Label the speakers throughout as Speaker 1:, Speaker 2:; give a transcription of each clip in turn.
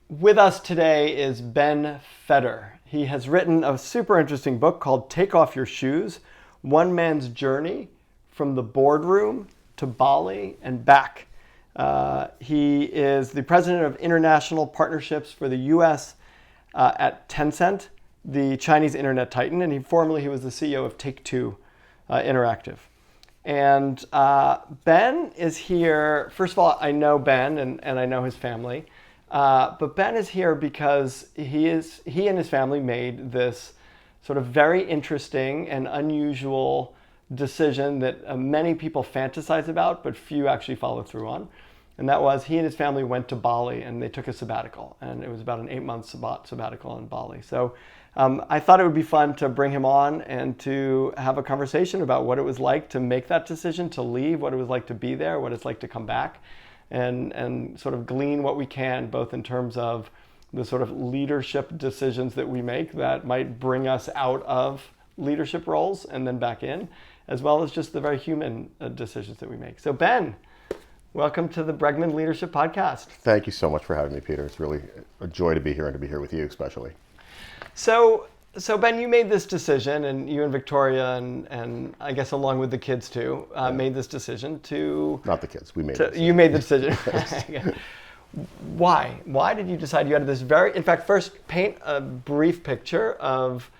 Speaker 1: With us today is Ben Feder. He has written a super interesting book called Take Off Your Shoes, One Man's Journey from the Boardroom to Bali and Back. He is the president of international partnerships for the U.S. At Tencent, the Chinese internet titan, and formerly he was the CEO of Take-Two Interactive. And Ben is here. First of all, I know Ben and I know his family. But Ben is here because he and his family made this sort of very interesting and unusual decision that many people fantasize about, but few actually follow through on. And that was he and his family went to Bali and they took a sabbatical. And it was about an 8-month sabbatical in Bali. So I thought it would be fun to bring him on and to have a conversation about what it was like to make that decision, to leave, what it was like to be there, what it's like to come back. And sort of glean what we can, both in terms of the sort of leadership decisions that we make that might bring us out of leadership roles and then back in, as well as just the very human decisions that we make. So Ben, welcome to the Bregman Leadership Podcast.
Speaker 2: Thank you so much for having me, Peter. It's really a joy to be here and to be here with you especially.
Speaker 1: So Ben, you made this decision, and you and Victoria, and I guess along with the kids too, made this decision to...
Speaker 2: Not the kids, we made it.
Speaker 1: You made the decision. Why? Why did you decide you had this very... In fact, first paint a brief picture of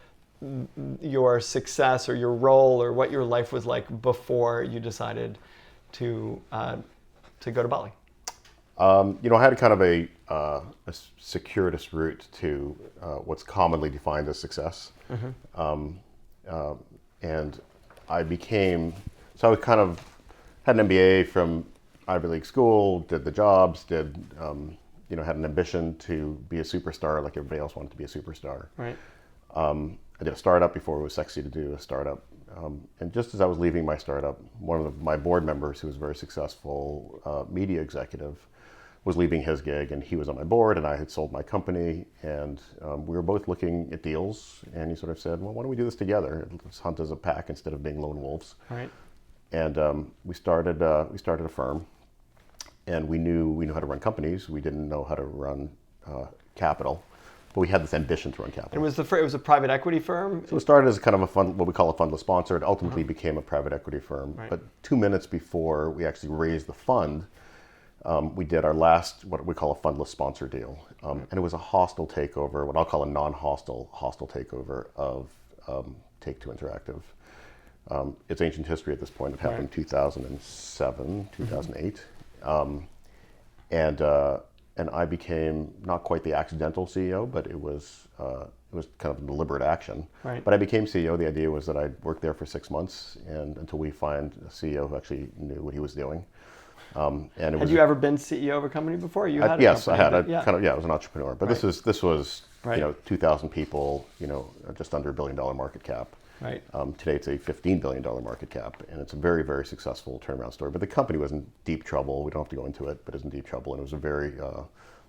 Speaker 1: your success or your role or what your life was like before you decided to go to Bali.
Speaker 2: I had kind of a circuitous route to what's commonly defined as success. Mm-hmm. And I I kind of had an MBA from Ivy League school, did the jobs, had an ambition to be a superstar like everybody else wanted to be a superstar.
Speaker 1: Right.
Speaker 2: I did a startup before it was sexy to do a startup. And just as I was leaving my startup, one of my board members, who was a very successful media executive, was leaving his gig, and he was on my board, and I had sold my company, and we were both looking at deals, and he sort of said, well, why don't we do this together? Let's hunt as a pack instead of being lone wolves.
Speaker 1: Right.
Speaker 2: And we started a firm, and we knew how to run companies. We didn't know how to run capital, but we had this ambition to run capital.
Speaker 1: It was a private equity firm?
Speaker 2: So it started as kind of a fund, what we call a fundless sponsor. It ultimately became a private equity firm.
Speaker 1: Right.
Speaker 2: But 2 minutes before we actually raised the fund, we did our last, what we call a fundless sponsor deal. And it was a hostile takeover, what I'll call a non-hostile, hostile takeover of Take-Two Interactive. It's ancient history at this point. It happened in 2007, 2008. And I became not quite the accidental CEO, but it was kind of a deliberate action.
Speaker 1: Right.
Speaker 2: But I became CEO. The idea was that I'd work there for 6 months and until we find a CEO who actually knew what he was doing.
Speaker 1: Had you ever been CEO of a company before?
Speaker 2: Yes, I had. I was an entrepreneur, but
Speaker 1: right.
Speaker 2: this was
Speaker 1: right.
Speaker 2: 2,000 people, just under $1 billion market cap.
Speaker 1: Right.
Speaker 2: Today it's a $15 billion market cap, and it's a very, very successful turnaround story. But the company was in deep trouble. We don't have to go into it, but it's in deep trouble, and it was a very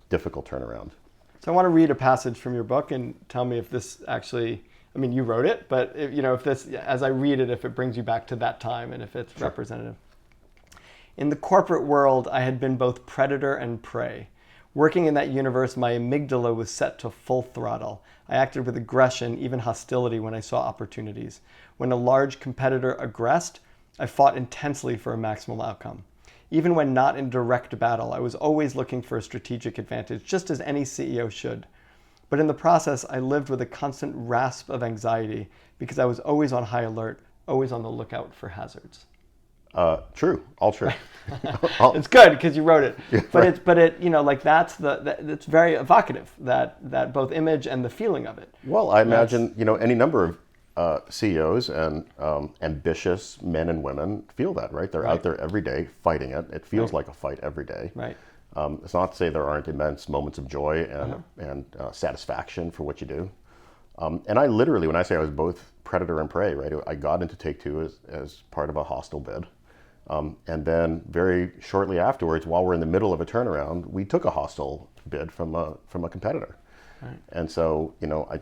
Speaker 2: difficult turnaround.
Speaker 1: So I want to read a passage from your book and tell me if this actually, I mean, you wrote it, but if this, as I read it, if it brings you back to that time and if it's
Speaker 2: Sure.
Speaker 1: representative. In the corporate world, I had been both predator and prey. Working in that universe, my amygdala was set to full throttle. I acted with aggression, even hostility, when I saw opportunities. When a large competitor aggressed, I fought intensely for a maximal outcome. Even when not in direct battle, I was always looking for a strategic advantage, just as any CEO should. But in the process, I lived with a constant rasp of anxiety because I was always on high alert, always on the lookout for hazards.
Speaker 2: True, all true.
Speaker 1: It's good because you wrote it,
Speaker 2: Yeah,
Speaker 1: but
Speaker 2: right.
Speaker 1: that's very evocative, that both image and the feeling of it.
Speaker 2: Well, I imagine any number of CEOs and ambitious men and women feel that, right? They're
Speaker 1: Right.
Speaker 2: out there every day fighting it. It feels
Speaker 1: Right.
Speaker 2: like a fight every day.
Speaker 1: Right.
Speaker 2: It's not to say there aren't immense moments of joy and satisfaction for what you do. And I literally, when I say I was both predator and prey, right? I got into Take-Two as part of a hostile bid. And then very shortly afterwards, while we're in the middle of a turnaround, we took a hostile bid from a competitor. Right. And so, I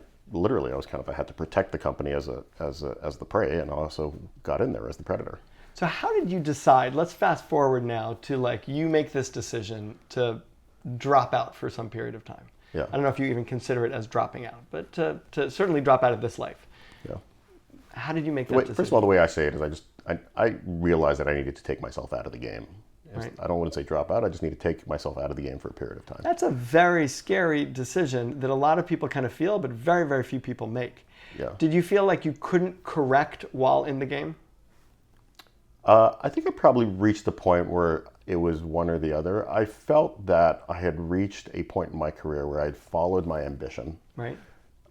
Speaker 2: had to protect the company as the prey, and I also got in there as the predator.
Speaker 1: So how did you decide, let's fast forward now to you make this decision to drop out for some period of time.
Speaker 2: Yeah.
Speaker 1: I don't know if you even consider it as dropping out, but to certainly drop out of this life.
Speaker 2: Yeah.
Speaker 1: How did you make that decision?
Speaker 2: First of all, the way I say it is I realized that I needed to take myself out of the game.
Speaker 1: Right.
Speaker 2: I don't want to say drop out. I just need to take myself out of the game for a period of time.
Speaker 1: That's a very scary decision that a lot of people kind of feel, but very, very few people make.
Speaker 2: Yeah.
Speaker 1: Did you feel like you couldn't correct while in the game?
Speaker 2: I think I probably reached the point where it was one or the other. I felt that I had reached a point in my career where I had followed my ambition.
Speaker 1: Right.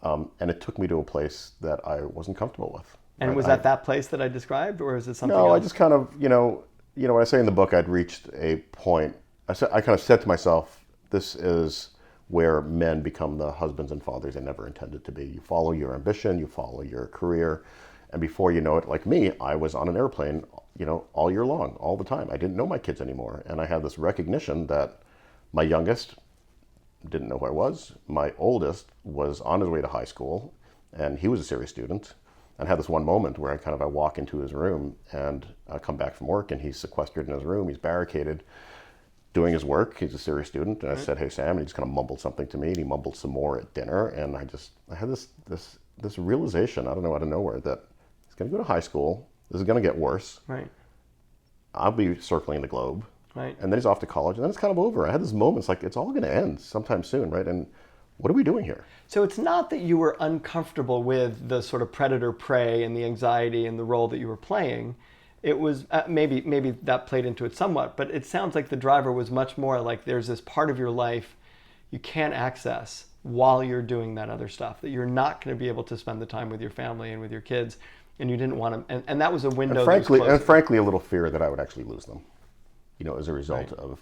Speaker 2: And it took me to a place that I wasn't comfortable with.
Speaker 1: And
Speaker 2: right?
Speaker 1: was that place that I described, or is it something
Speaker 2: No,
Speaker 1: else?
Speaker 2: I just kind of, what I say in the book, I'd reached a point. I kind of said to myself, this is where men become the husbands and fathers they never intended to be. You follow your ambition, you follow your career, and before you know it, like me, I was on an airplane, all year long, all the time. I didn't know my kids anymore, and I had this recognition that my youngest didn't know who I was. My oldest was on his way to high school, and he was a serious student. And I had this one moment where I walk into his room, and I come back from work, and he's sequestered in his room. He's barricaded, doing his work. He's a serious student. And I said, "Hey, Sam," and he just kind of mumbled something to me, and he mumbled some more at dinner. And I had this realization, I don't know, out of nowhere, that he's going to go to high school. This is going to get worse.
Speaker 1: Right.
Speaker 2: I'll be circling the globe.
Speaker 1: Right.
Speaker 2: And then he's off to college, and then it's kind of over. I had this moment, it's like, it's all going to end sometime soon, right? And what are we doing here?
Speaker 1: So it's not that you were uncomfortable with the sort of predator-prey and the anxiety and the role that you were playing. It was maybe that played into it somewhat, but it sounds like the driver was much more like there's this part of your life you can't access while you're doing that other stuff, that you're not going to be able to spend the time with your family and with your kids, and you didn't want to, and that was a window.
Speaker 2: And frankly, a little fear that I would actually lose them, as a result
Speaker 1: Right.
Speaker 2: of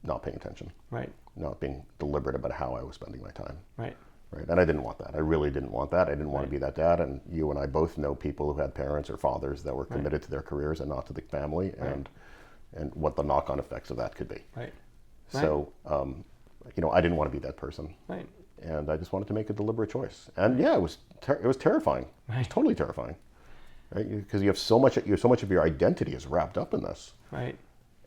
Speaker 2: not paying attention,
Speaker 1: Right.
Speaker 2: not being deliberate about how I was spending my time.
Speaker 1: Right.
Speaker 2: Right. And I didn't want that. I really didn't want that. I didn't want to be that dad. And you and I both know people who had parents or fathers that were committed to their careers and not to the family, and what the knock-on effects of that could be.
Speaker 1: Right.
Speaker 2: So, I didn't want to be that person.
Speaker 1: Right.
Speaker 2: And I just wanted to make a deliberate choice. And yeah, it was terrifying. It was totally terrifying. Right? Because you have so much of your identity is wrapped up in this.
Speaker 1: Right.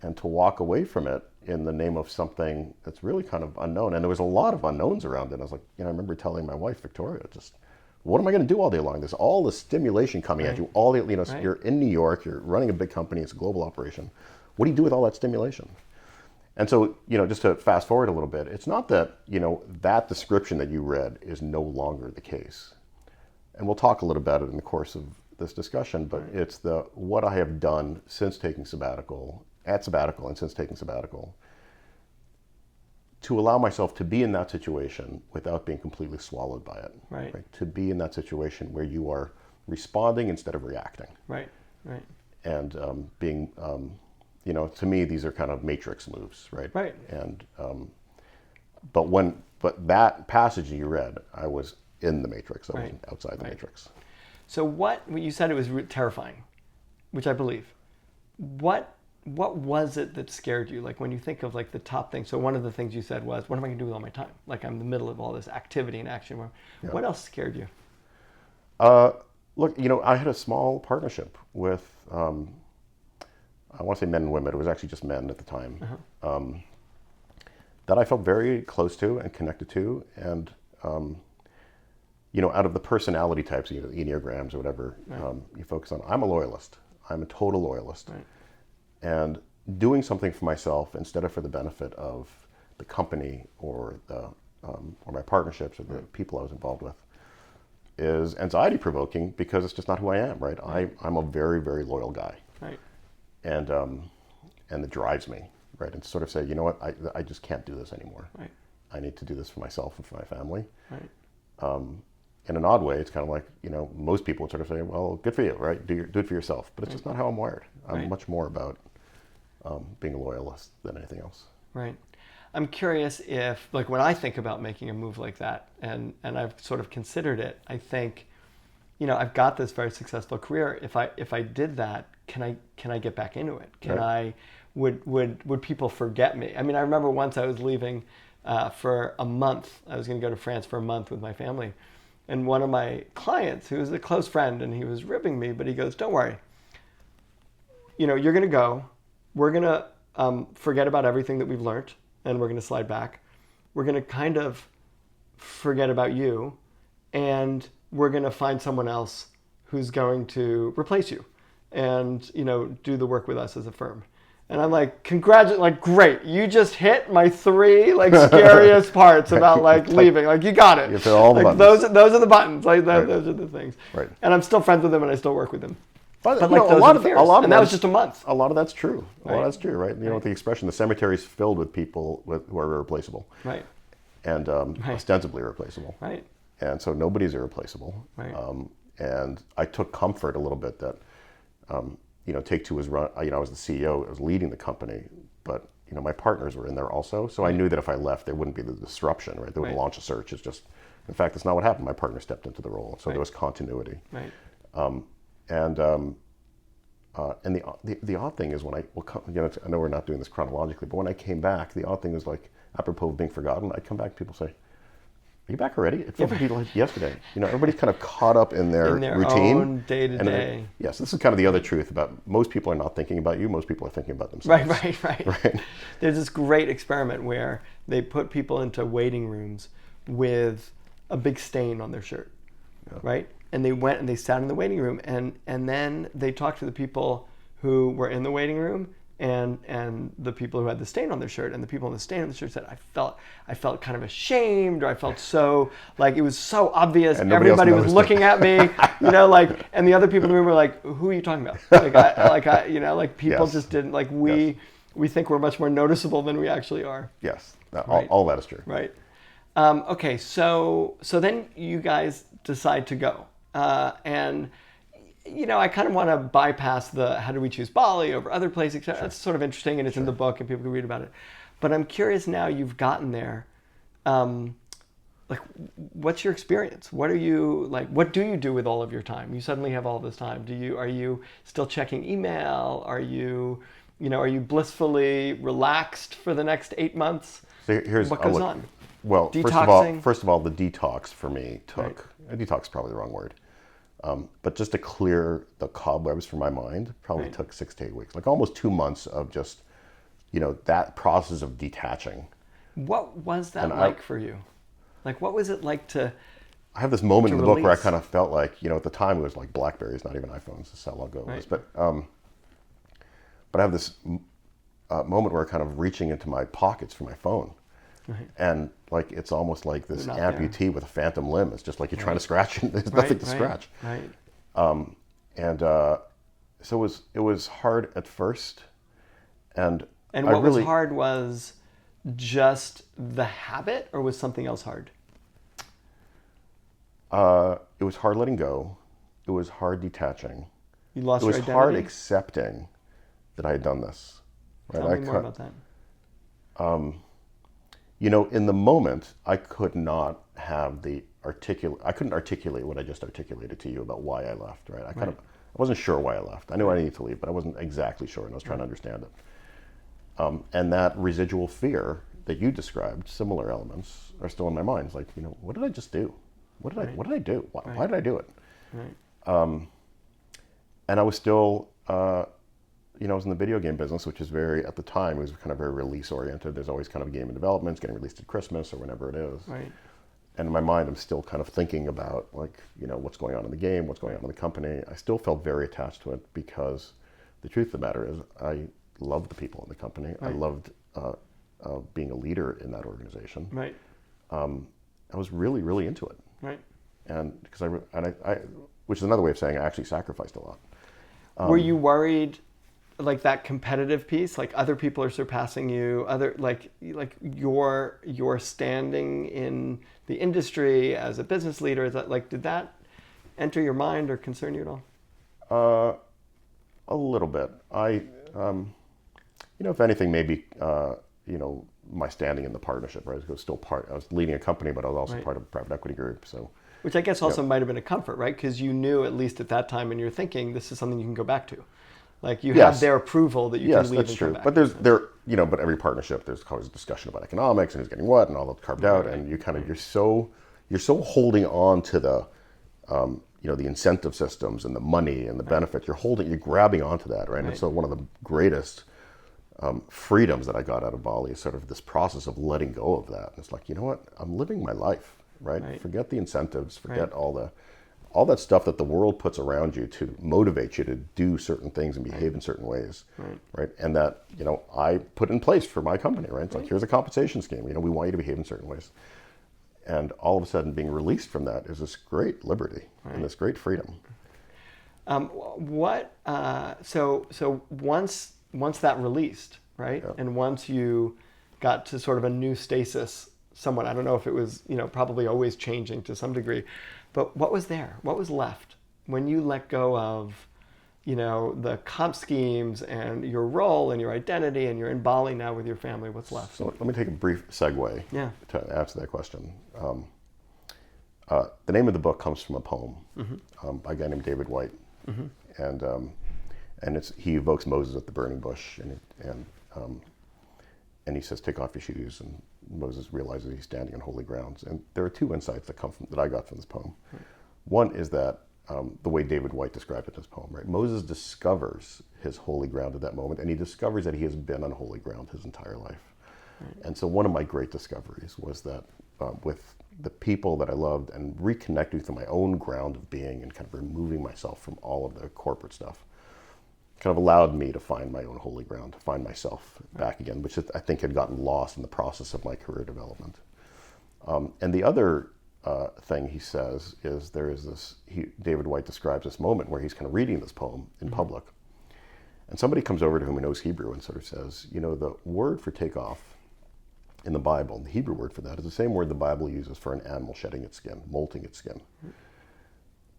Speaker 2: And to walk away from it in the name of something that's really kind of unknown. And there was a lot of unknowns around it. I was like, I remember telling my wife, Victoria, just, what am I going to do all day long? There's all this stimulation coming at you. You're in New York, you're running a big company, it's a global operation. What do you do with all that stimulation? And so, just to fast forward a little bit, it's not that, that description that you read is no longer the case. And we'll talk a little about it in the course of this discussion, but it's what I have done since taking sabbatical and since taking sabbatical, to allow myself to be in that situation without being completely swallowed by it.
Speaker 1: Right.
Speaker 2: To be in that situation where you are responding instead of reacting.
Speaker 1: Right. Right.
Speaker 2: And being, to me, these are kind of matrix moves, right?
Speaker 1: Right.
Speaker 2: And but that passage you read, I was in the matrix. I wasn't outside the matrix.
Speaker 1: So what you said, it was terrifying, which I believe. What was it that scared you? Like when you think of like the top thing. So one of the things you said was, what am I going to do with all my time? Like I'm in the middle of all this activity and action. What else scared you?
Speaker 2: Look, I had a small partnership with, I want to say men and women. It was actually just men at the time. That I felt very close to and connected to. And, out of the personality types, Enneagrams or whatever you focus on, I'm a loyalist. I'm a total loyalist.
Speaker 1: Right.
Speaker 2: And doing something for myself instead of for the benefit of the company or or my partnerships or the people I was involved with is anxiety provoking, because it's just not who I am, right? I'm a very, very loyal guy.
Speaker 1: Right.
Speaker 2: And it drives me, right? And to sort of say, I just can't do this anymore.
Speaker 1: Right.
Speaker 2: I need to do this for myself and for my family.
Speaker 1: Right.
Speaker 2: In an odd way, it's kind of like, most people would sort of say, well, good for you, right? Do it for yourself. But it's just not how I'm wired. I'm much more about being a loyalist than anything else.
Speaker 1: Right. I'm curious if, like, when I think about making a move like that, and I've sort of considered it, I think, I've got this very successful career. If I did that, can I get back into it? Would people forget me? I mean, I remember once I was leaving for a month. I was going to go to France for a month with my family. And one of my clients, who was a close friend, and he was ribbing me, but he goes, don't worry. You're going to go. We're going to forget about everything that we've learned, and we're going to slide back. We're going to kind of forget about you, and we're going to find someone else who's going to replace you and, do the work with us as a firm. And I'm like, great, you just hit my 3 scariest parts about leaving. You got it.
Speaker 2: You hit all the buttons.
Speaker 1: Those are the buttons. Those are the things.
Speaker 2: Right.
Speaker 1: And I'm still friends with them, and I still work with them.
Speaker 2: But
Speaker 1: those are the fears. And that was just a month.
Speaker 2: A lot of that's true.
Speaker 1: Right.
Speaker 2: A lot of that's true, right? You know what the expression, the cemetery is filled with people who are irreplaceable.
Speaker 1: Right.
Speaker 2: And ostensibly irreplaceable.
Speaker 1: Right.
Speaker 2: And so nobody's irreplaceable.
Speaker 1: Right.
Speaker 2: And I took comfort a little bit that, Take-Two was run. I was the CEO. I was leading the company, but my partners were in there also. So I knew that if I left, there wouldn't be the disruption, right? They wouldn't launch a search. It's just, in fact, that's not what happened. My partner stepped into the role, so there was continuity.
Speaker 1: Right.
Speaker 2: And the odd thing is when I know we're not doing this chronologically, but when I came back, the odd thing was apropos of being forgotten, I'd come back, people say, "Are you back already?" It felt like yesterday. Everybody's kind of caught up in their routine,
Speaker 1: own day to day.
Speaker 2: Yes, this is kind of the other truth about most people are not thinking about you. Most people are thinking about themselves.
Speaker 1: Right. There's this great experiment where they put people into waiting rooms with a big stain on their shirt, right? And they went and they sat in the waiting room, and then they talked to the people who were in the waiting room and the people who had the stain on their shirt, and the people on the stain on the shirt said, I felt kind of ashamed, or I felt so it was so obvious. And everybody was looking at me, and the other people in the room were like, "Who are you talking about?" People just didn't we think we're much more noticeable than we actually are.
Speaker 2: Yes, all that is true.
Speaker 1: Right. Okay, so then you guys decide to go, and I kind of want to bypass the how do we choose Bali over other places. Sure. That's sort of interesting, and it's in the book, and people can read about it. But I'm curious now you've gotten there. What's your experience? What are you what do you do with all of your time? You suddenly have all this time. Are you still checking email? Are you blissfully relaxed for the next 8 months?
Speaker 2: So here's
Speaker 1: what goes on.
Speaker 2: Well,
Speaker 1: detoxing.
Speaker 2: first of all, the detox for me took. Detox is probably the wrong word. But just to clear the cobwebs from my mind probably took 6 to 8 weeks, almost 2 months of just, that process of detaching.
Speaker 1: What was that for you? What was it like to?
Speaker 2: I have this moment in the book where I kind of felt at the time it was BlackBerries, not even iPhones. That's how long ago it was. But I have this moment where I'm kind of reaching into my pockets for my phone. Right. And it's almost like this amputee with a phantom limb. It's just you're trying to scratch and there's nothing to scratch.
Speaker 1: Right.
Speaker 2: So it was hard at first. And
Speaker 1: what was hard was just the habit, or was something else hard?
Speaker 2: It was hard letting go. It was hard detaching.
Speaker 1: You lost your identity?
Speaker 2: It was hard accepting that I had done this.
Speaker 1: Tell me more about that.
Speaker 2: In the moment, I could not have I couldn't articulate what I just articulated to you about why I left, right? I wasn't sure why I left. I knew I needed to leave, but I wasn't exactly sure, and I was trying to understand it. And that residual fear that you described, similar elements, are still in my mind. It's what did I just do? What did I do? Why did I do it?
Speaker 1: Right.
Speaker 2: And I was still, I was in the video game business, which is at the time, it was kind of very release oriented. There's always kind of a game in development, it's getting released at Christmas or whenever it is.
Speaker 1: Right.
Speaker 2: And in my mind, I'm still kind of thinking about what's going on in the game, what's going on in the company. I still felt very attached to it because the truth of the matter is I loved the people in the company. Right. I loved being a leader in that organization.
Speaker 1: Right.
Speaker 2: I was really, really into it.
Speaker 1: Right.
Speaker 2: And because I which is another way of saying I actually sacrificed a lot.
Speaker 1: Were you worried, that competitive piece, other people are surpassing you, other your standing in the industry as a business leader? Is that did that enter your mind or concern you at all?
Speaker 2: A little bit. If anything, maybe my standing in the partnership, right? I was leading a company, but I was also part of a private equity group, so.
Speaker 1: Which I guess also might have been a comfort, right? Because you knew, at least at that time in your thinking, this is something you can go back to. You have their approval that you can leave and come back.
Speaker 2: But but every partnership, there's always a discussion about economics and who's getting what and all that's carved out, and you kind of you're so holding on to the the incentive systems and the money and the benefits. You're grabbing onto that, right? And so one of the greatest freedoms that I got out of Bali is sort of this process of letting go of that. And it's like, you know what? I'm living my life, right? Forget the incentives, forget all that stuff that the world puts around you to motivate you to do certain things and behave in certain ways, right? And that, you know, I put in place for my company, right? It's like, here's a compensation scheme. You know, we want you to behave in certain ways. And all of a sudden being released from that is this great liberty and this great freedom.
Speaker 1: So once that released, right? Yeah. And once you got to sort of a new stasis somewhat, I don't know if it was, you know, probably always changing to some degree, but what was there? What was left when you let go of, you know, the comp schemes and your role and your identity, and you're in Bali now with your family? What's left?
Speaker 2: So let me take a brief segue to answer that question. The name of the book comes from a poem by a guy named David White. And he evokes Moses at the burning bush, and he says, "Take off your shoes." And Moses realizes he's standing on holy grounds. And there are two insights that I got from this poem. One is that the way David White described it in his poem, right? Moses discovers his holy ground at that moment, and he discovers that he has been on holy ground his entire life. And so one of my great discoveries was that with the people that I loved and reconnecting to my own ground of being and kind of removing myself from all of the corporate stuff, kind of allowed me to find my own holy ground, to find myself back again, which I think had gotten lost in the process of my career development. And the other thing he says is David White describes this moment where he's kind of reading this poem in public. And somebody comes over to him who knows Hebrew and sort of says, you know, the word for take off in the Bible, the Hebrew word for that, is the same word the Bible uses for an animal shedding its skin, molting its skin.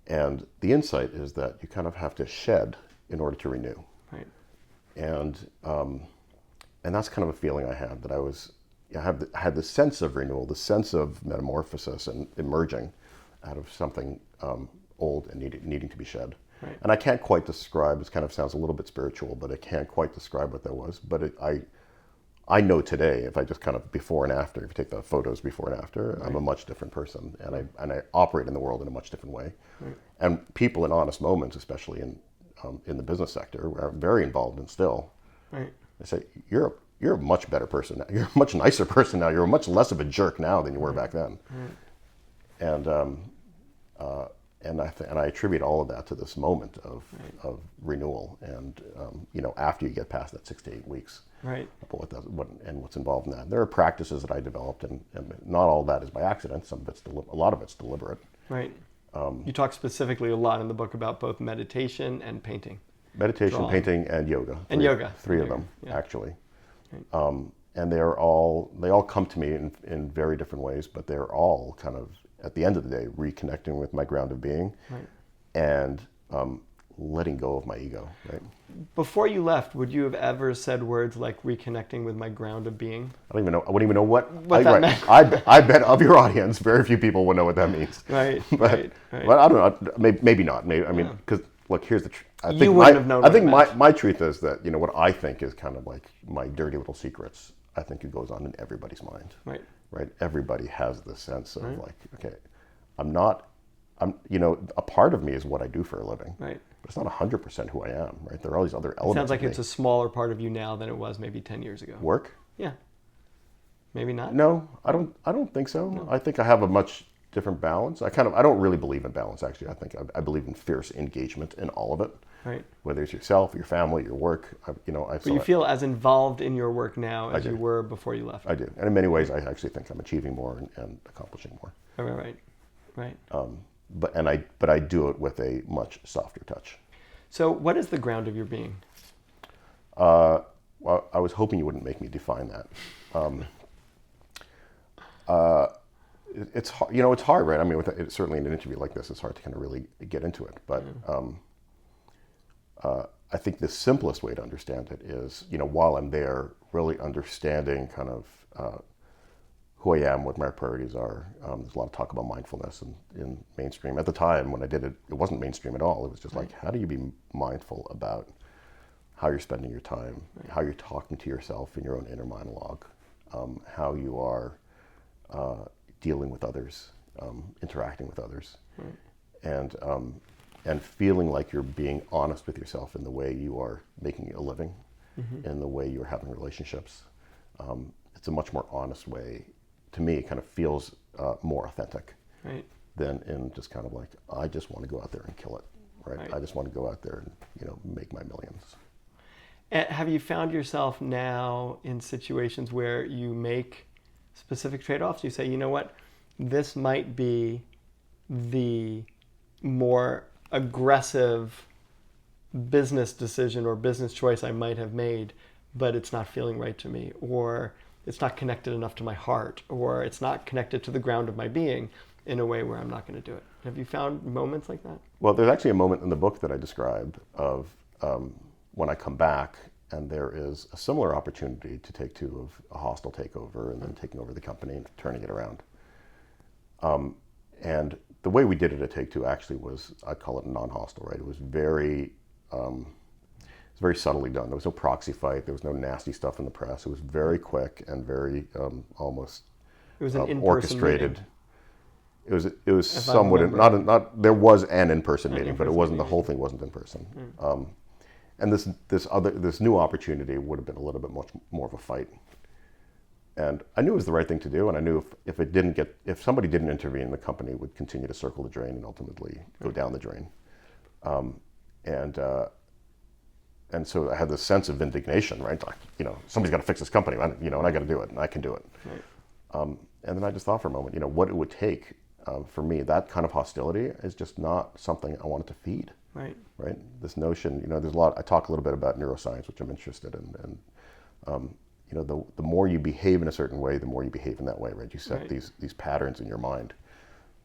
Speaker 2: And the insight is that you kind of have to shed in order to renew. Right. And that's kind of a feeling I had, that I had the sense of renewal, the sense of metamorphosis and emerging out of something old and needing to be shed. Right. And I can't quite describe, it kind of sounds a little bit spiritual, but I can't quite describe what that was. But I know today, if I just kind of before and after, if you take the photos before and after, I'm a much different person, and I operate in the world in a much different way. Right. And people in honest moments, especially in the business sector, are very involved in still. Right. They say, you're a much better person now. You're a much nicer person now. You're much less of a jerk now than you were back then. Right. And I attribute all of that to this moment of renewal, and you know, after you get past that 6 to 8 weeks. Right. What's involved in that. There are practices that I developed, and not all of that is by accident. A lot of it's deliberate. Right. You talk specifically a lot in the book about both meditation and painting. Meditation, drawing. Painting, and yoga. And yoga. Three of them, actually. Right. And they all come to me in very different ways, but they're all kind of, at the end of the day, reconnecting with my ground of being, and letting go of my ego. Right. Before you left, would you have ever said words like reconnecting with my ground of being? I wouldn't even know what that meant. I bet of your audience, very few people will know what that means. Right. But I don't know. Maybe not. Maybe, I mean, because look, here's the truth. You wouldn't have known. I think my truth is that, you know, what I think is kind of like my dirty little secrets, I think it goes on in everybody's mind. Right. Right. Everybody has this sense of like, okay, you know, a part of me is what I do for a living. Right. But it's not 100% who I am, right? There are all these other elements. It sounds like it's a smaller part of you now than it was maybe 10 years ago. Work? Yeah. Maybe not? No, I don't think so. No. I think I have a much different balance. I don't really believe in balance, actually. I believe in fierce engagement in all of it. Right. Whether it's yourself, your family, your work, But you feel as involved in your work now as you were before you left. I do. And in many ways, I actually think I'm achieving more and accomplishing more. Right. But I do it with a much softer touch. So what is the ground of your being? Well, I was hoping you wouldn't make me define that. It's hard, it's hard, right? I mean, certainly in an interview like this, it's hard to kind of really get into it. But I think the simplest way to understand it is, while I'm there, really understanding kind of who I am, what my priorities are. There's a lot of talk about mindfulness in mainstream. At the time when I did it, it wasn't mainstream at all. It was just like, how do you be mindful about how you're spending your time, how you're talking to yourself in your own inner monologue, how you are dealing with others, interacting with others, and feeling like you're being honest with yourself in the way you are making a living. in the way you're having relationships. It's a much more honest way. To me, it kind of feels more authentic
Speaker 1: Right.
Speaker 2: than in just kind of like, I just want to go out there and kill it, right?
Speaker 1: Right.
Speaker 2: I just want to go out there and, make my millions.
Speaker 1: Have you found yourself now in situations where you make specific trade-offs? You say, you know what, this might be the more aggressive business decision or business choice I might have made, but it's not feeling right to me, or it's not connected enough to my heart, or it's not connected to the ground of my being in a way where I'm not going to do it. Have you found moments like that?
Speaker 2: Well, there's actually a moment in the book that I describe of when I come back, and there is a similar opportunity to take two of a hostile takeover and then taking over the company and turning it around. And the way we did it at Take-Two actually was, I'd call it non-hostile, right? It was very subtly done. There was no proxy fight. There was no nasty stuff in the press. It was very quick and very almost
Speaker 1: It was an in-person
Speaker 2: orchestrated.
Speaker 1: meeting.
Speaker 2: It was somewhat not there was an in-person meeting, but it wasn't the
Speaker 1: meeting.
Speaker 2: whole thing wasn't in person. And this new opportunity would have been a little bit much more of a fight. And I knew it was the right thing to do, and I knew if somebody didn't intervene, the company would continue to circle the drain and ultimately go down the drain. And so I had this sense of indignation, right? Like, somebody's got to fix this company, and I got to do it, and I can do it.
Speaker 1: Right.
Speaker 2: And then I just thought for a moment, what it would take for me. That kind of hostility is just not something I wanted to feed.
Speaker 1: Right.
Speaker 2: Right. This notion, there's a lot. I talk a little bit about neuroscience, which I'm interested in, and the more you behave in a certain way, the more you behave in that way, right? You set
Speaker 1: Right.
Speaker 2: these patterns in your mind,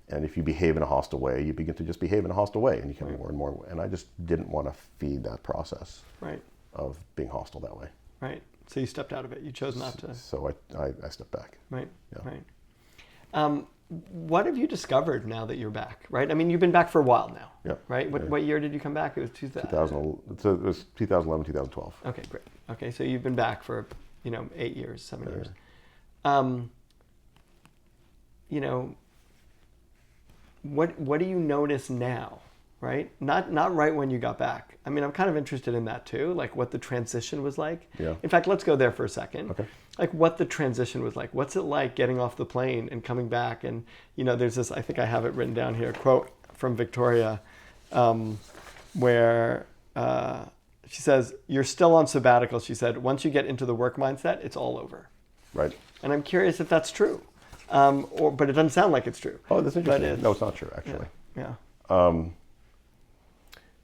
Speaker 2: and if you behave in a hostile way, you begin to just behave in a hostile way, and you become more and more. And I just didn't want to feed that process
Speaker 1: Right.
Speaker 2: of being hostile that way.
Speaker 1: Right. So you stepped out of it. You chose not to.
Speaker 2: So I stepped back.
Speaker 1: Right.
Speaker 2: Yeah.
Speaker 1: Right. What have you discovered now that you're back? Right. I mean, you've been back for a while now.
Speaker 2: Yeah.
Speaker 1: Right. What year did you come back? It was 2000.
Speaker 2: So it was 2011, 2012.
Speaker 1: Okay. Great. Okay. So you've been back for 8 years, 7 years. What do you notice now? Right. Not right when you got back. I mean, I'm kind of interested in that too, like what the transition was like.
Speaker 2: Yeah.
Speaker 1: In fact, let's go there for a second.
Speaker 2: Okay.
Speaker 1: Like what the transition was like. What's it like getting off the plane and coming back? And there's this, I think I have it written down here, quote from Victoria, where she says, "You're still on sabbatical." She said, "Once you get into the work mindset, it's all over."
Speaker 2: Right.
Speaker 1: And I'm curious if that's true, but it doesn't sound like it's true.
Speaker 2: Oh, that's interesting. No, it's not true, actually.
Speaker 1: Yeah.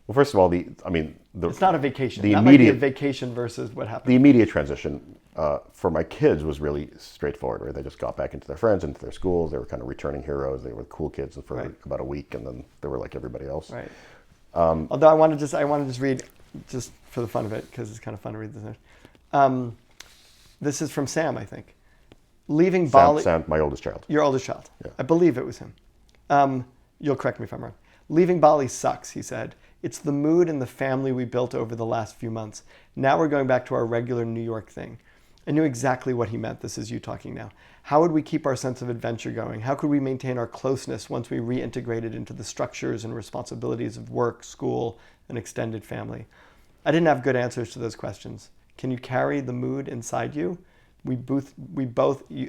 Speaker 2: Well, first of all,
Speaker 1: It's not a vacation.
Speaker 2: The
Speaker 1: That might be a vacation versus what happened.
Speaker 2: The immediate transition for my kids was really straightforward. Right? They just got back into their friends, into their schools. They were kind of returning heroes. They were cool kids for about a week, and then they were like everybody else.
Speaker 1: Right. Although I want to just read, just for the fun of it, because it's kind of fun to read this. This is from Sam, I think. Leaving Bali.
Speaker 2: Sam, my oldest child.
Speaker 1: Your oldest child.
Speaker 2: Yeah.
Speaker 1: I believe it was him. You'll correct me if I'm wrong. Leaving Bali sucks, he said. It's the mood and the family we built over the last few months. Now we're going back to our regular New York thing. I knew exactly what he meant. This is you talking now. How would we keep our sense of adventure going? How could we maintain our closeness once we reintegrated into the structures and responsibilities of work, school, and extended family? I didn't have good answers to those questions. Can you carry the mood inside you? We both,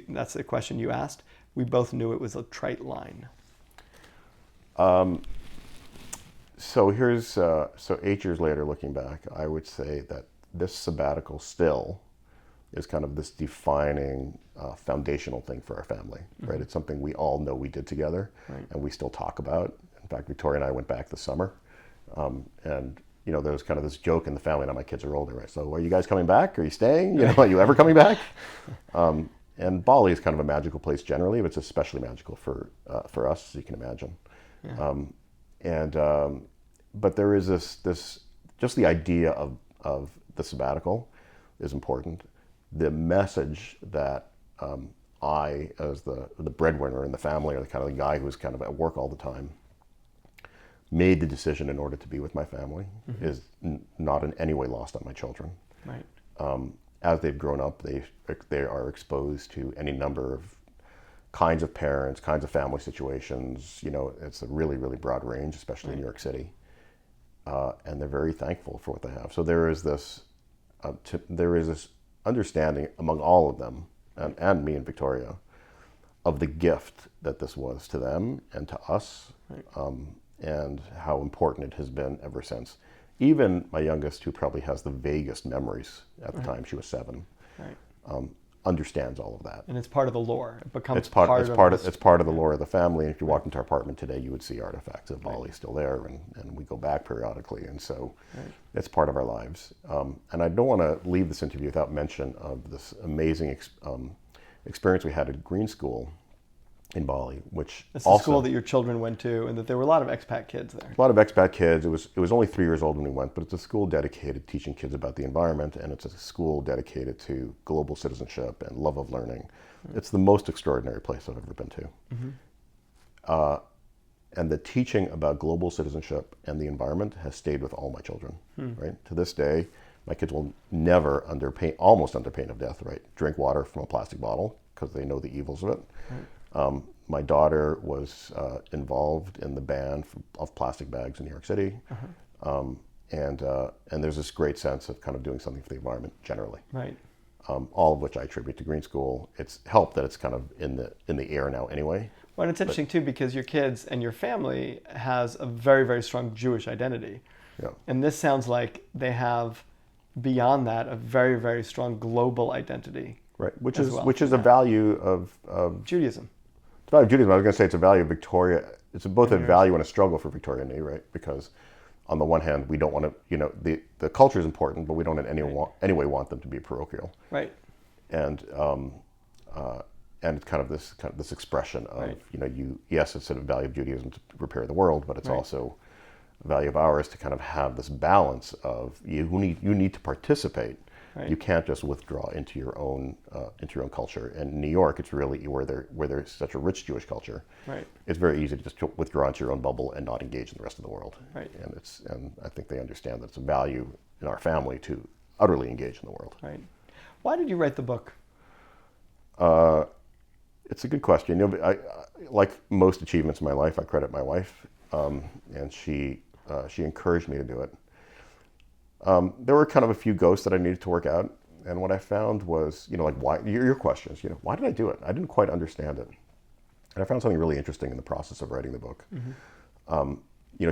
Speaker 1: that's the question you asked. We both knew it was a trite line.
Speaker 2: So 8 years later, looking back, I would say that this sabbatical still is kind of this defining foundational thing for our family, right? Mm-hmm. It's something we all know we did together, and we still talk about. In fact, Victoria and I went back this summer, and there was kind of this joke in the family. Now my kids are older, right? So, are you guys coming back? Are you staying? Are you ever coming back? And Bali is kind of a magical place generally, but it's especially magical for us, as you can imagine. Yeah. But there is this just the idea of the sabbatical is important. The message that I, as the breadwinner in the family, or the kind of the guy who was kind of at work all the time, made the decision in order to be with my family, is not in any way lost on my children.
Speaker 1: Right.
Speaker 2: As they've grown up, they are exposed to any number of kinds of parents, kinds of family situations. It's a really, really broad range, especially in New York City. And they're very thankful for what they have. So there is this there is this understanding among all of them, and me and Victoria, of the gift that this was to them and to us, and how important it has been ever since. Even my youngest, who probably has the vaguest memories at the time, she was 7, understands all of that.
Speaker 1: And it's part of the lore. It becomes
Speaker 2: It's part of the lore of the family. And if you walked into our apartment today, you would see artifacts of Bali still there, and we go back periodically, and so it's part of our lives. And I don't want to leave this interview without mention of this amazing experience we had at Green School in Bali, which
Speaker 1: it's the school that your children went to, and that there were a lot of expat kids there.
Speaker 2: A lot of expat kids. It was only 3 years old when we went, but it's a school dedicated to teaching kids about the environment, and it's a school dedicated to global citizenship and love of learning. It's the most extraordinary place I've ever been to. And the teaching about global citizenship and the environment has stayed with all my children. Right to this day, my kids will never, almost under pain of death, drink water from a plastic bottle because they know the evils of it. My daughter was involved in the ban of plastic bags in New York City, and there's this great sense of kind of doing something for the environment generally. All of which I attribute to Green School. It's helped that it's kind of in the air now anyway.
Speaker 1: Well, and it's interesting too, because your kids and your family has a very, very strong Jewish identity, and this sounds like they have beyond that a very, very strong global identity.
Speaker 2: Which is a value of
Speaker 1: Judaism.
Speaker 2: It's a value of Judaism. I was going to say it's a value of Victoria. It's both a value and a struggle for Victoria and me, because on the one hand, we don't want to, the culture is important, but we don't in any way want them to be parochial. And it's kind of this expression of, yes, it's a value of Judaism to repair the world, but it's also a value of ours to kind of have this balance of you need to participate. You can't just withdraw into your own culture. And in New York, it's really where there's such a rich Jewish culture. It's very easy to just withdraw into your own bubble and not engage in the rest of the world. And I think they understand that it's a value in our family to utterly engage in the world.
Speaker 1: Why did you write the book?
Speaker 2: It's a good question. I like most achievements in my life, I credit my wife, and she encouraged me to do it. There were kind of a few ghosts that I needed to work out, and what I found was, why, your questions, why did I do it? I didn't quite understand it, and I found something really interesting in the process of writing the book.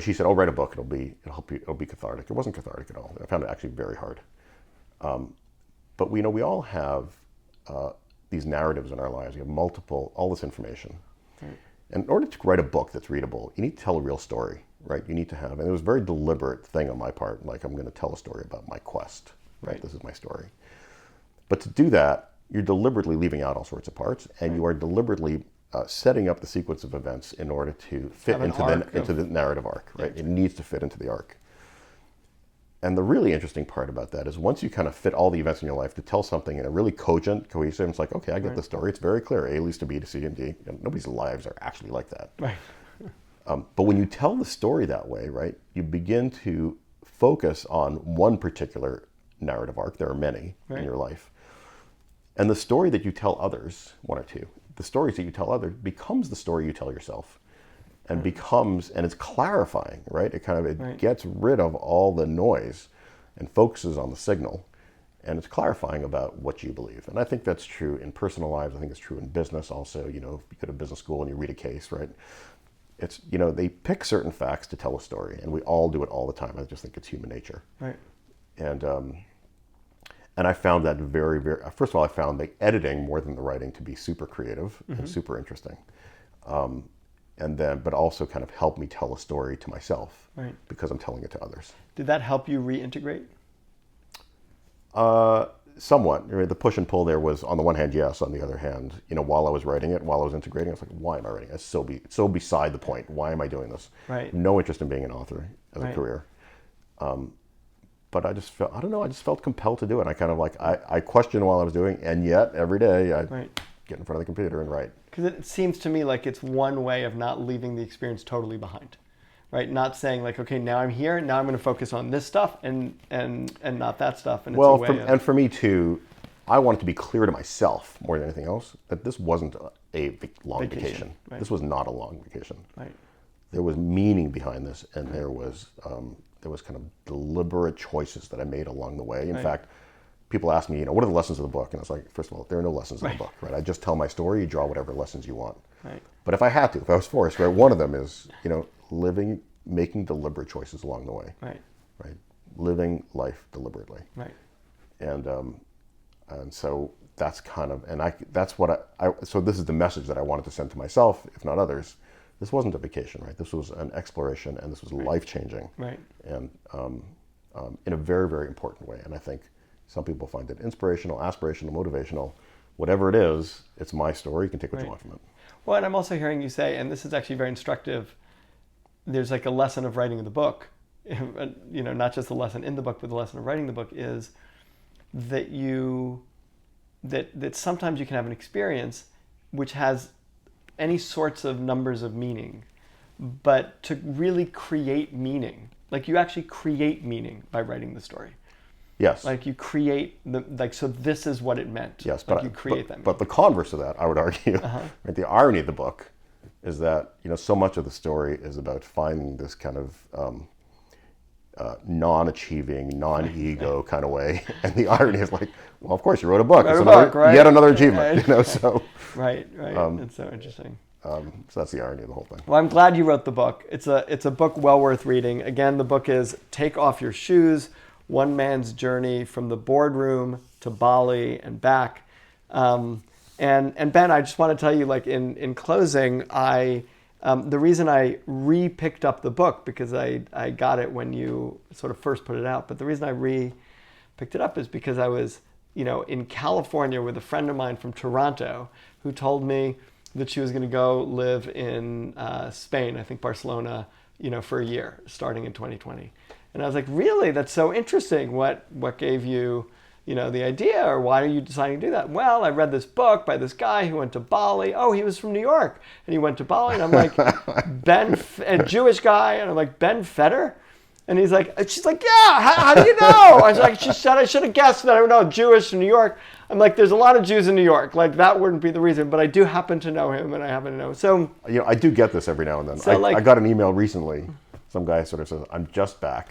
Speaker 2: She said, "Oh, write a book. It'll be cathartic." It wasn't cathartic at all. I found it actually very hard. But we all have these narratives in our lives. We have all this information. And in order to write a book that's readable, you need to tell a real story. You need to have, and it was a very deliberate thing on my part, I'm going to tell a story about my quest, This is my story. But to do that, you're deliberately leaving out all sorts of parts, and you are deliberately setting up the sequence of events in order to fit into the narrative arc, It needs to fit into the arc. And the really interesting part about that is once you kind of fit all the events in your life to tell something in a really cogent, cohesive, it's like, okay, I get the story. It's very clear. A leads to B to C and D. Nobody's lives are actually like that. But when you tell the story that way, you begin to focus on one particular narrative arc. There are many in your life. And the story that you tell others, one or two, the stories that you tell others becomes the story you tell yourself. And and it's clarifying, It gets rid of all the noise and focuses on the signal. And it's clarifying about what you believe. And I think that's true in personal lives. I think it's true in business also. If you go to business school and you read a case, It's, they pick certain facts to tell a story, and we all do it all the time. I just think it's human nature. And I found that very, very, first of all, I found the editing more than the writing to be super creative and super interesting. But also kind of helped me tell a story to myself because I'm telling it to others.
Speaker 1: Did that help you reintegrate?
Speaker 2: Somewhat. The push and pull there was, on the one hand, yes. On the other hand, while I was writing it, while I was integrating, I was like, why am I writing it? It's so beside the point. Why am I doing this? No interest in being an author as a career. But I just felt compelled to do it. I kind of I questioned while I was doing, and yet every day I get in front of the computer and write.
Speaker 1: Because it seems to me like it's one way of not leaving the experience totally behind. Not saying okay, now I'm here, now I'm going to focus on this stuff and not that stuff. And
Speaker 2: and for me too, I wanted to be clear to myself more than anything else that this wasn't a long vacation. This was not a long vacation. There was meaning behind this, and there was kind of deliberate choices that I made along the way. In fact, people ask me, what are the lessons of the book? And it's like, first of all, there are no lessons in the book, right? I just tell my story, you draw whatever lessons you want.
Speaker 1: Right.
Speaker 2: But if I was forced, right, one of them is, making deliberate choices along the way.
Speaker 1: Right.
Speaker 2: Right. Living life deliberately.
Speaker 1: Right.
Speaker 2: And so that's kind of, that's what so this is the message that I wanted to send to myself, if not others. This wasn't a vacation, right? This was an exploration, and this was life-changing.
Speaker 1: Right.
Speaker 2: And in a very, very important way. And I think some people find it inspirational, aspirational, motivational, whatever it is, it's my story. You can take what you want from it.
Speaker 1: Well, and I'm also hearing you say, and this is actually very instructive, there's like a lesson of writing the book, not just the lesson in the book, but the lesson of writing the book is that that sometimes you can have an experience which has any sorts of numbers of meaning, but to really create meaning, like you actually create meaning by writing the story.
Speaker 2: Yes.
Speaker 1: Like you create so this is what it meant.
Speaker 2: Yes, but
Speaker 1: you create that meaning.
Speaker 2: But the converse of that, I would argue, right, the irony of the book is that, so much of the story is about finding this kind of non-achieving, non-ego kind of way. And the irony is like, well, of course you wrote a book. Yet another achievement, so.
Speaker 1: Right. It's so interesting.
Speaker 2: So that's the irony of the whole thing.
Speaker 1: Well, I'm glad you wrote the book. It's a book well worth reading. Again, the book is Take Off Your Shoes, One Man's Journey from the Boardroom to Bali and Back. And Ben, I just want to tell you, like in closing, the reason I re-picked up the book, because I got it when you sort of first put it out, but the reason I re-picked it up is because I was, in California with a friend of mine from Toronto who told me that she was going to go live in Spain, I think Barcelona, for a year, starting in 2020. And I was like, really? That's so interesting. What gave you, the idea, or why are you deciding to do that? Well, I read this book by this guy who went to Bali. Oh, he was from New York, and he went to Bali. And I'm like, a Jewish guy, and I'm like, Ben Feder? And she's like, yeah, how do you know? I was like, she said I should have guessed that I would know Jewish in New York. I'm like, there's a lot of Jews in New York. Like, that wouldn't be the reason, but I do happen to know him, and I happen to know. So,
Speaker 2: I do get this every now and then.
Speaker 1: So
Speaker 2: I got an email recently. Some guy sort of says, I'm just back.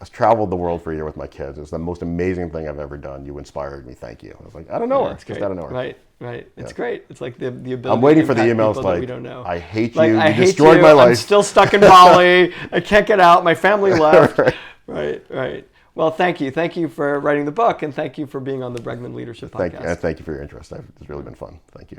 Speaker 2: I've traveled the world for a year with my kids. It's the most amazing thing I've ever done. You inspired me. Thank you. I was like, I don't know her. It's just out of nowhere.
Speaker 1: Right. It's great. It's like the ability.
Speaker 2: I'm waiting for the emails
Speaker 1: like,
Speaker 2: like,
Speaker 1: we don't know.
Speaker 2: I hate you.
Speaker 1: I
Speaker 2: You
Speaker 1: hate
Speaker 2: destroyed
Speaker 1: you.
Speaker 2: my life.
Speaker 1: I'm still stuck in Bali. I can't get out. My family left. Right. Well, thank you. Thank you for writing the book, and thank you for being on the Bregman Leadership Podcast.
Speaker 2: Thank you for your interest. It's really been fun. Thank you.